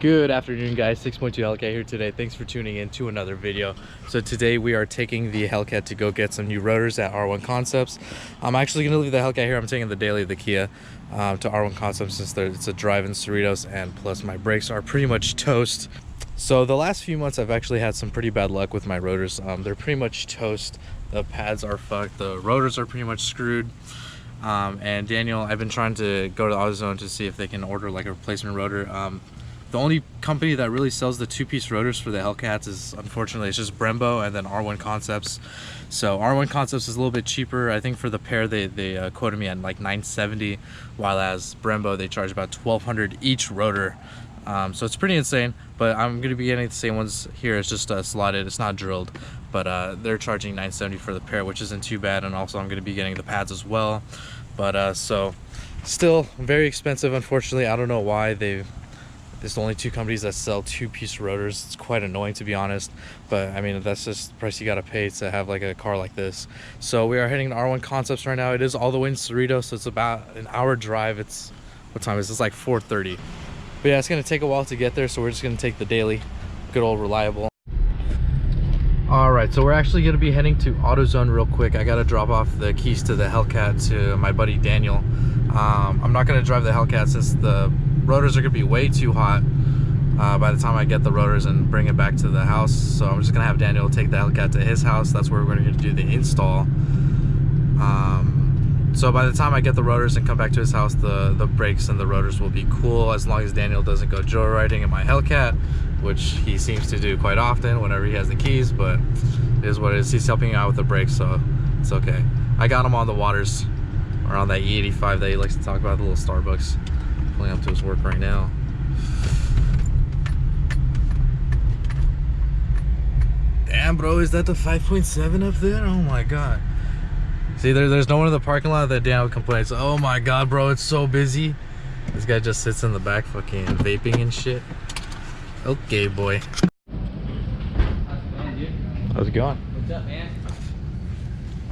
Good afternoon, guys. 6.2 Hellcat here today. Thanks for tuning in to another video. So today we are taking the Hellcat to go get some new rotors at R1 Concepts. I'm actually going to leave the Hellcat here. I'm taking the daily, the Kia, to R1 Concepts since it's a drive in Cerritos, and plus my brakes are pretty much toast. So the last few months I've actually had some pretty bad luck with my rotors. They're pretty much toast. The pads are fucked. The rotors are pretty much screwed. And Daniel, I've been trying to go to Autozone to see if they can order like a replacement rotor. The only company that really sells the two-piece rotors for the Hellcats is, unfortunately, it's just Brembo and then R1 Concepts. So R1 Concepts is a little bit cheaper. I think for the pair they quoted me at like $970, while as Brembo they charge about $1,200 each rotor. So it's pretty insane, but I'm going to be getting the same ones here. It's just slotted, it's not drilled, but they're charging $970 for the pair, which isn't too bad. And also I'm going to be getting the pads as well, but so still very expensive, unfortunately. I don't know why there's only two companies that sell two-piece rotors. It's quite annoying, to be honest, but I mean, that's just the price you gotta pay to have like a car like this. So we are heading to R1 Concepts right now. It is all the way in Cerritos, so it's about an hour drive. It's, what time is it? It's like 4:30. But yeah, it's gonna take a while to get there, so we're just gonna take the daily, good old reliable. All right, so we're actually gonna be heading to AutoZone real quick. I gotta drop off the keys to the Hellcat to my buddy Daniel. I'm not gonna drive the Hellcat since the rotors are gonna be way too hot by the time I get the rotors and bring it back to the house. So I'm just gonna have Daniel take the Hellcat to his house. That's where we're gonna do the install. So by the time I get the rotors and come back to his house, the brakes and the rotors will be cool, as long as Daniel doesn't go joyriding in my Hellcat, which he seems to do quite often whenever he has the keys, but it is what it is. He's helping me out with the brakes, so it's okay. I got him on the waters, or on that E85 that he likes to talk about, the little Starbucks. Pulling up to his work right now. Damn, bro, is that the 5.7 up there? Oh my god. See, there's no one in the parking lot that Daniel complains. Oh my god, bro, it's so busy. This guy just sits in the back fucking vaping and shit. Okay, boy. How's it going? What's up, man?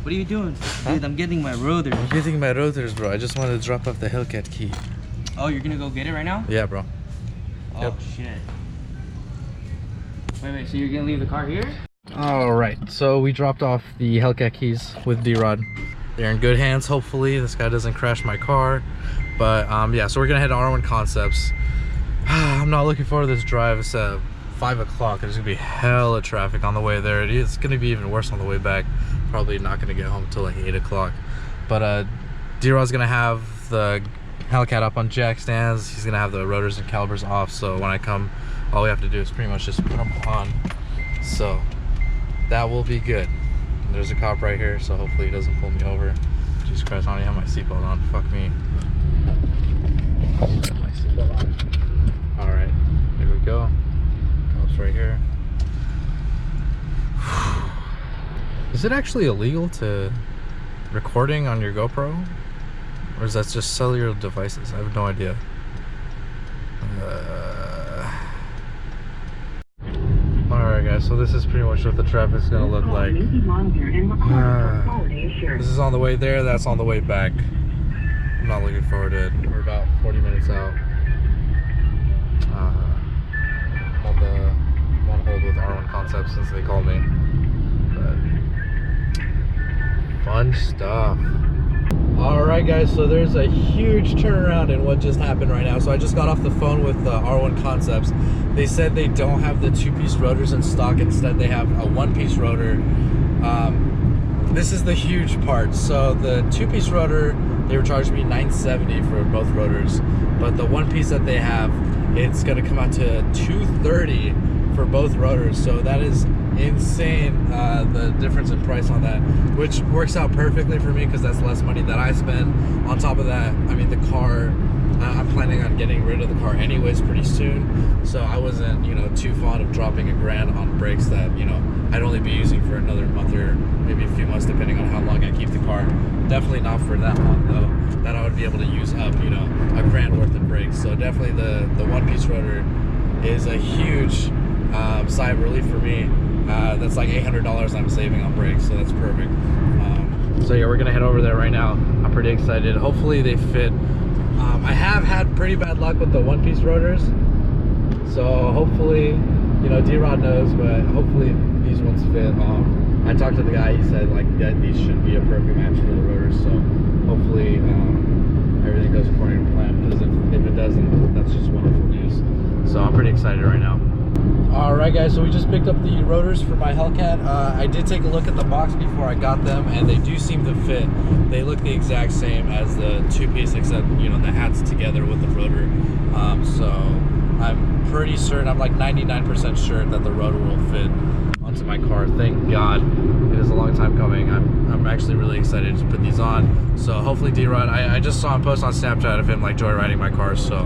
What are you doing? Huh? Dude, I'm getting my rotors. I'm getting my rotors, bro. I just wanted to drop off the Hellcat key. Oh, you're gonna go get it right now? Yeah, bro. Oh, yep. Shit. Wait, so you're gonna leave the car here? Alright, so we dropped off the Hellcat keys with D-Rod. They're in good hands, hopefully. This guy doesn't crash my car. But yeah, so we're gonna head to R1 Concepts. I'm not looking forward to this drive. It's at 5 o'clock. There's gonna be hella traffic on the way there. It's gonna be even worse on the way back. Probably not gonna get home until like 8 o'clock. But D-Rod's gonna have the Hellcat up on jack stands. He's gonna have the rotors and calipers off, so when I come, all we have to do is pretty much just put them on. So that will be good. There's a cop right here, so hopefully he doesn't pull me over. Jesus Christ, I don't even have my seatbelt on. Fuck me. My seatbelt on. All right, here we go. Cop's right here. Is it actually illegal to recording on your GoPro? Or is that just cellular devices? I have no idea. Alright guys, so this is pretty much what the traffic's gonna look like. This is on the way there, that's on the way back. I'm not looking forward to it. We're about 40 minutes out. I'm on hold with R1 Concepts since they called me. But fun stuff. Alright guys, so there's a huge turnaround in what just happened right now. So I just got off the phone with R1 Concepts. They said they don't have the two-piece rotors in stock. Instead they have a one-piece rotor. This is the huge part. So the two-piece rotor, they were charging me $970 for both rotors, but the one piece that they have, it's going to come out to $230 for both rotors. So that is insane, the difference in price on that, which works out perfectly for me because that's less money that I spend. On top of that, I mean, the car, I'm planning on getting rid of the car anyways pretty soon, so I wasn't, you know, too fond of dropping $1,000 on brakes that, you know, I'd only be using for another month or maybe a few months depending on how long I keep the car. Definitely not for that long though, that I would be able to use up, you know, $1,000 worth of brakes. So definitely the one-piece rotor is a huge sigh of relief for me. That's like $800 I'm saving on brakes, so that's perfect. So yeah, we're gonna head over there right now. I'm pretty excited. Hopefully they fit. I have had pretty bad luck with the one-piece rotors, So hopefully, you know, D-Rod knows, but hopefully these ones fit. I talked to the guy, he said like that these should be a perfect match for the rotors, so hopefully everything goes according to plan, because if it doesn't, that's just wonderful news. So I'm pretty excited right now. Alright guys, so we just picked up the rotors for my Hellcat. I did take a look at the box before I got them, and they do seem to fit. They look the exact same as the two-piece, except, you know, the hat's together with the rotor. So I'm pretty certain, I'm like 99% sure that the rotor will fit onto my car. Thank God. It is a long time coming. I'm actually really excited to put these on. So hopefully D-Rod, I just saw him post on Snapchat of him like joyriding my car, so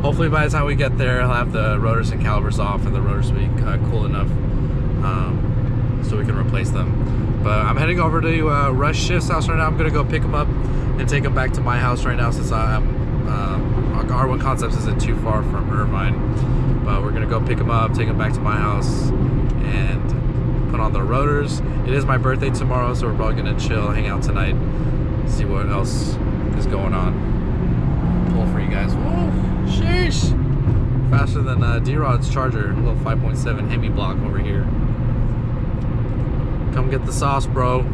hopefully by the time we get there, he'll have the rotors and calipers off, and the rotors will be cool enough so we can replace them. But I'm heading over to Rush Shift's house right now. I'm gonna go pick him up and take him back to my house right now, since R1 Concepts isn't too far from Irvine. But we're gonna go pick him up, take him back to my house, and put on the rotors. It is my birthday tomorrow, so we're probably gonna chill, hang out tonight, see what else is going on. Pull for you guys. Whoa, sheesh! Faster than D-Rod's Charger, a little 5.7 Hemi block over here. Come get the sauce, bro.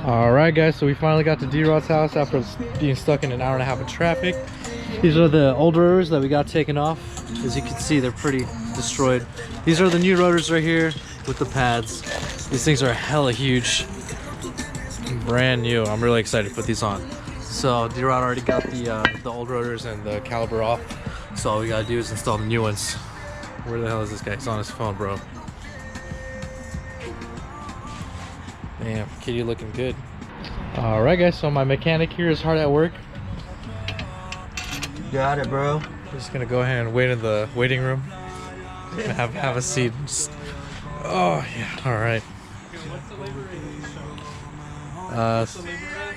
Alright guys, so we finally got to D-Rod's house after being stuck in an hour and a half of traffic. These are the old rotors that we got taken off. As you can see, they're pretty destroyed. These are the new rotors right here with the pads. These things are hella huge. Brand new. I'm really excited to put these on. So D-Rod already got the old rotors and the caliper off. So all we gotta do is install the new ones. Where the hell is this guy? He's on his phone, bro. Damn, kitty looking good. Alright guys, so my mechanic here is hard at work. Got it, bro. We're just gonna go ahead and wait in the waiting room. Have a seat. Just, oh yeah, alright.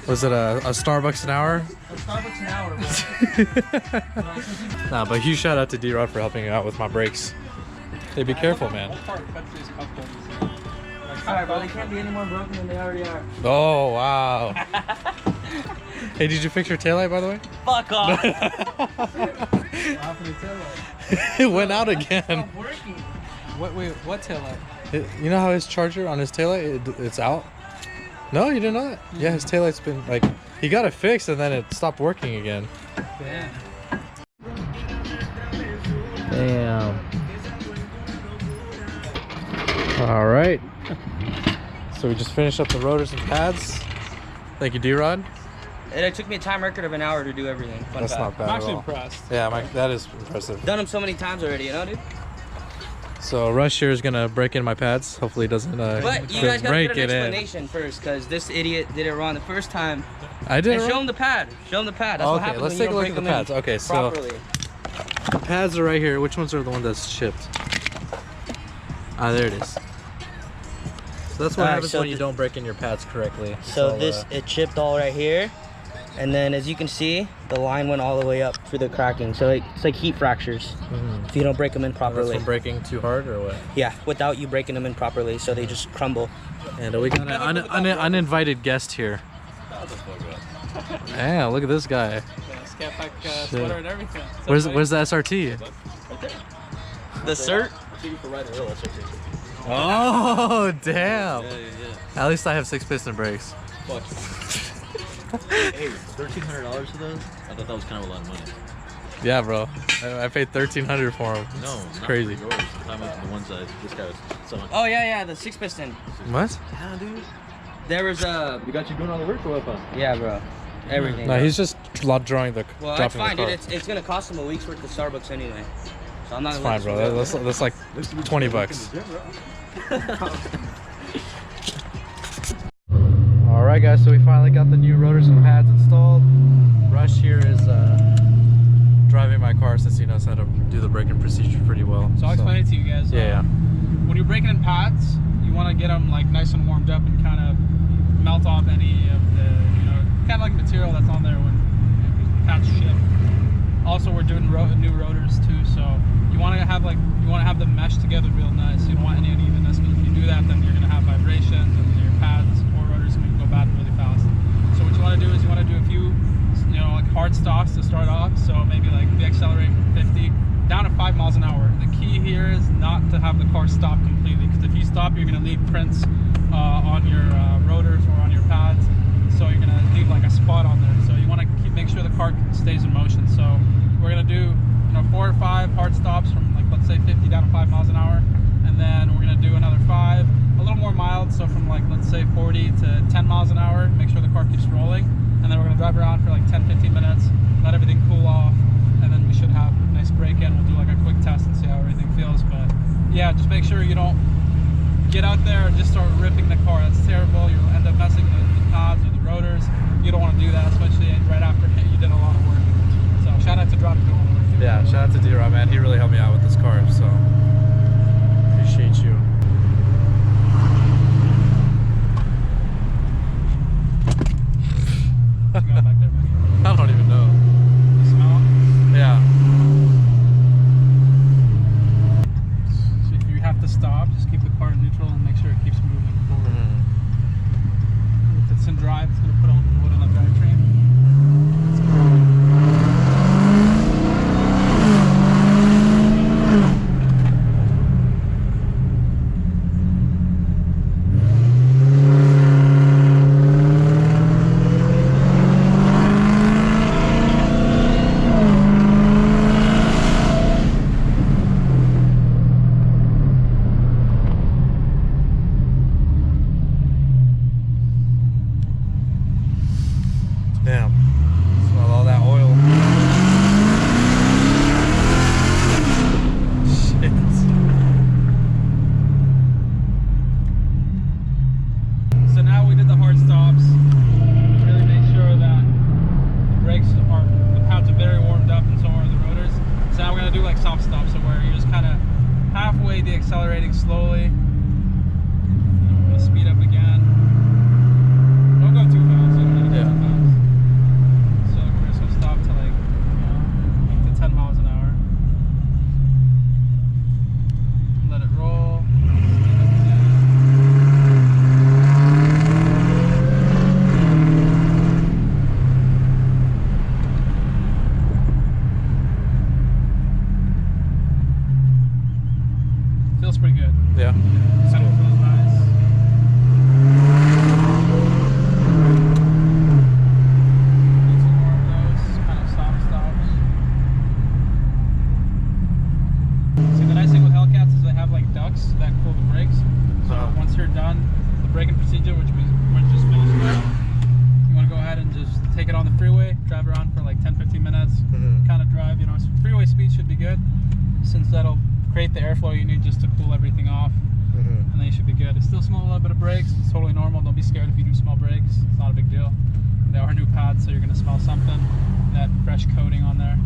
Was it a Starbucks an hour? A Starbucks an hour, bro. Nah, but huge shout out to D-Rod for helping out with my brakes. Hey, be careful, man. Alright, bro, they can't be any more broken than they already are. Oh, wow. Hey, did you fix your taillight, by the way? Fuck off! It went out again. It's working. Wait, what taillight? You know how his charger on his taillight, it's out? No, you didn't know that? Yeah, his taillight's been, like, he got it fixed and then it stopped working again. Damn. All right. So we just finished up the rotors and pads. Thank you, D-Rod. It took me a time record of an hour to do everything. Fun That's fact. not bad I'm at actually all. impressed. Yeah, that is impressive. Done them so many times already, you know, dude? So Rush here is gonna break in my pads. Hopefully it doesn't But you guys gotta break get an it in. explanation first, because this idiot did it wrong the first time. I did. And it show wrong? him the pad. Show him the pad. That's what Okay, happens let's when take a you look don't at the break pads. them in Okay, so properly. the pads are right here. Which ones are the one that's chipped? Ah, there it is. So that's what Alright, happens so when you don't break in your pads correctly. So this, it chipped all right here. And then as you can see, the line went all the way up through the cracking. So it's like heat fractures if you don't break them in That's properly. from breaking too hard or what? Yeah, without you breaking them in properly, so they just crumble. And we got an uninvited guest here. Yeah, look at this guy. Scat pack sweater and everything. Where's the SRT? The cert? Oh, damn. At least I have 6-piston brakes. Hey, $1,300 for those? I thought that was kind of a lot of money. Yeah, bro. I paid $1,300 for them. No, It's not crazy. for yours. I'm talking about the ones that this guy was selling. Oh yeah, the 6-piston. What? Yeah, dude. There was a We got you doing all the work or what, yeah, bro. Everything. No, bro. he's just drawing the Well, that's dropping fine, the car. dude. It's gonna cost him a week's worth of Starbucks anyway. So I'm not It's gonna fine, let bro. this That's like 20 bucks. All right, guys. So we finally got the new rotors and pads installed. Rush here is driving my car since he knows how to do the braking procedure pretty well. So I'll explain it to you guys. Yeah. When you're breaking in pads, you want to get them like nice and warmed up and kind of melt off any of the, kind of like material that's on there when pads ship. Also, we're doing new rotors too, so you want to have them mesh together real nice. You don't want any unevenness, because if you do that, then you're gonna have vibrations and your pads or rotors are gonna go bad really fast. So what you want to do is you want to do a few, like hard stops to start off. So maybe like the accelerating from 50 down to 5 miles an hour. The stop completely, because if you stop, you're going to leave prints on your rotors or on your pads. So you're going to leave like a spot on there. So you want to make sure the car stays in motion. So we're going to do 4 or 5 hard stops from, like, let's say 50 down to 5 miles an hour, and then we're going to do another 5, a little more mild, so from, like, let's say 40 to 10 miles an hour, make sure the car keeps rolling, and then we're going to drive around for like 10-15 minutes, let everything cool off, and then we should have a nice break-in. We'll do like a quick test and see how everything feels. But yeah, just make sure you don't get out there and just start ripping the car. That's terrible. You'll end up messing the pads or the rotors. You don't want to do that, especially right after you did a lot of work. So shout out to Drop doing all the work. Yeah, shout out to D-Rob, man. He really helped me out with this car, so appreciate you. What's going back there, buddy? I don't even know. You smell it? Yeah. So if you have to stop, just keep the car in neutral and make sure it keeps moving forward. If it's in drive, it's going to put all the wood on the drivetrain. Damn. Smell all that oil. Shit. So now we did the hard stops. Really make sure that the brakes are, the pads are very warmed up, and so are the rotors. So now we're gonna do like soft stops, so where you're just kind of halfway deaccelerating slowly. And we're gonna speed up again. Don't go too fast. You don't need to go too fast. So we're just gonna stop to like 8 to 10 miles an hour. Let it roll. Speed up again. Feels pretty good. Yeah. Kind of feels nice. Do some more of those kind of soft stops. See, the nice thing with Hellcats is they have like ducts that cool the brakes. So once you're done the braking procedure, which we're just finished now, you want to go ahead and just take it on the freeway, drive around for like 10-15 minutes, kind of drive, freeway speed should be good, since that'll create the airflow you need just to cool everything off, and then you should be good. It still smells a little bit of brakes. It's totally normal. Don't be scared if you do smell brakes. It's not a big deal. They are new pads, so you're going to smell something, that fresh coating on there.